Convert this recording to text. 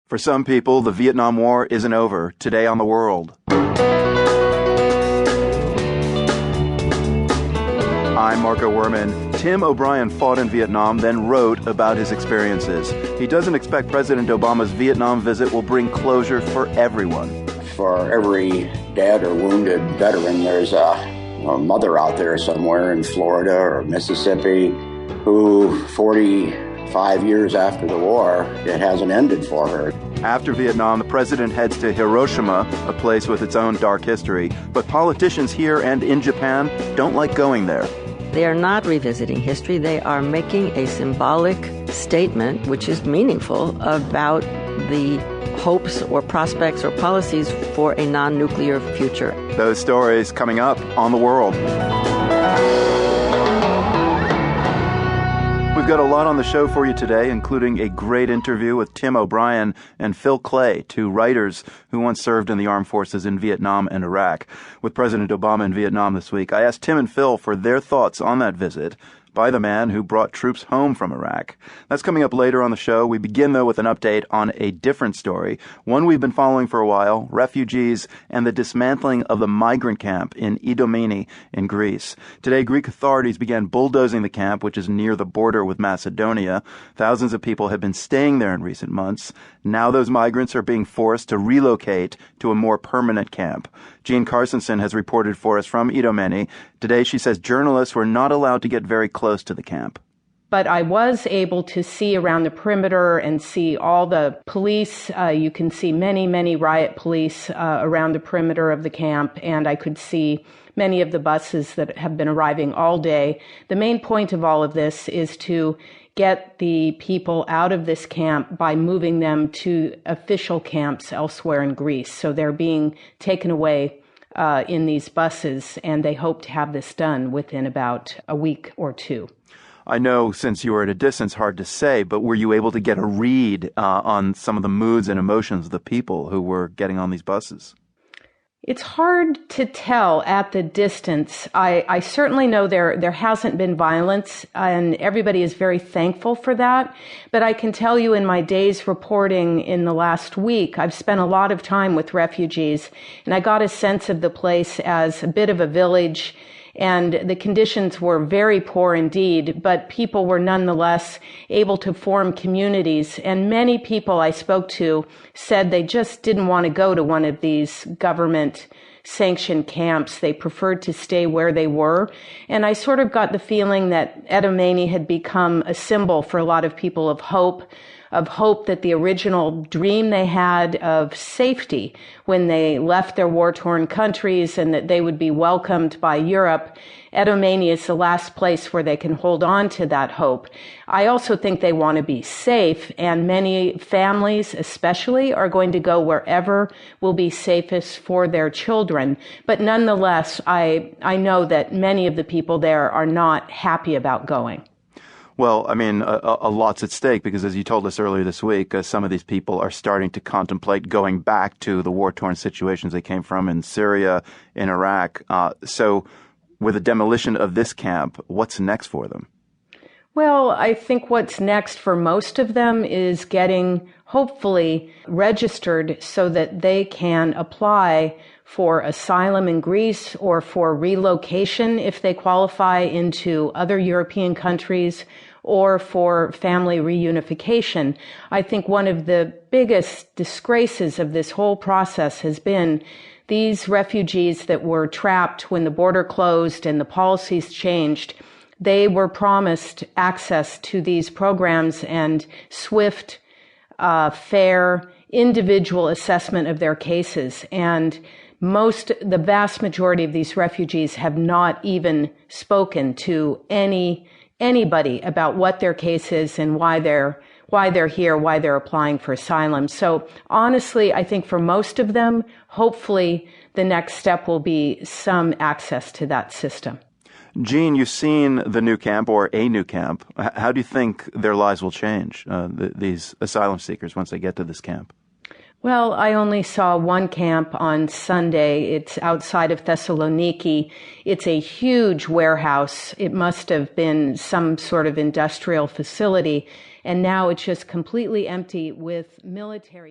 For some people, the Vietnam War isn't over. Today on The World. I'm Marco Werman. Tim O'Brien fought in Vietnam, then wrote about his experiences. He doesn't expect President Obama's Vietnam visit will bring closure for everyone. For every dead or wounded veteran, there's a mother out there somewhere in Florida or Mississippi who 45 years after the war, it hasn't ended for her. After Vietnam, the president heads to Hiroshima, a place with its own dark history. But politicians here and in Japan don't like going there. They are not revisiting history. They are making a symbolic statement, which is meaningful, about the hopes or prospects or policies for a non-nuclear future. Those stories coming up on The World. We've got a lot on the show for you today, including a great interview with Tim O'Brien and Phil Clay, two writers who once served in the armed forces in Vietnam and Iraq. With President Obama in Vietnam this week, I asked Tim and Phil for their thoughts on that visit by the man who brought troops home from Iraq. That's coming up later on the show. We begin, though, with an update on a different story, one we've been following for a while, refugees and the dismantling of the migrant camp in Idomeni in Greece. Today, Greek authorities began bulldozing the camp, which is near the border with Macedonia. Thousands of people have been staying there in recent months. Now those migrants are being forced to relocate to a more permanent camp. Jean Carsonson has reported for us from Idomeni. Today, she says journalists were not allowed to get very close to the camp. But I was able to see around the perimeter and see all the police. You can see many riot police around the perimeter of the camp, and I could see many of the buses that have been arriving all day. The main point of all of this is to get the people out of this camp by moving them to official camps elsewhere in Greece. So they're being taken away in these buses, and they hope to have this done within about a week or two. I know since you were at a distance, hard to say, but were you able to get a read on some of the moods and emotions of the people who were getting on these buses? It's hard to tell at the distance. I certainly know there hasn't been violence, and everybody is very thankful for that. But I can tell you in my days reporting in the last week, I've spent a lot of time with refugees, and I got a sense of the place as a bit of a village. And the conditions were very poor indeed, but people were nonetheless able to form communities. And many people I spoke to said they just didn't want to go to one of these government-sanctioned camps. They preferred to stay where they were. And I sort of got the feeling that Idomeni had become a symbol for a lot of people of hope that the original dream they had of safety when they left their war-torn countries and that they would be welcomed by Europe. Idomeni is the last place where they can hold on to that hope. I also think they want to be safe, and many families especially are going to go wherever will be safest for their children. But nonetheless, I know that many of the people there are not happy about going. Well, I mean, a lot's at stake because, as you told us earlier this week, some of these people are starting to contemplate going back to the war-torn situations they came from in Syria, in Iraq. So with the demolition of this camp, what's next for them? Well, I think what's next for most of them is getting, hopefully, registered so that they can apply for asylum in Greece or for relocation if they qualify into other European countries, or for family reunification. I think one of the biggest disgraces of this whole process has been these refugees that were trapped when the border closed and the policies changed. They were promised access to these programs and swift, fair, individual assessment of their cases. And the vast majority of these refugees have not even spoken to anybody about what their case is and why they're here, why they're applying for asylum. So honestly, I think for most of them, hopefully the next step will be some access to that system. Jean, you've seen the new camp or a new camp. How do you think their lives will change, these asylum seekers, once they get to this camp? Well, I only saw one camp on Sunday. It's outside of Thessaloniki. It's a huge warehouse. It must have been some sort of industrial facility. And now it's just completely empty with military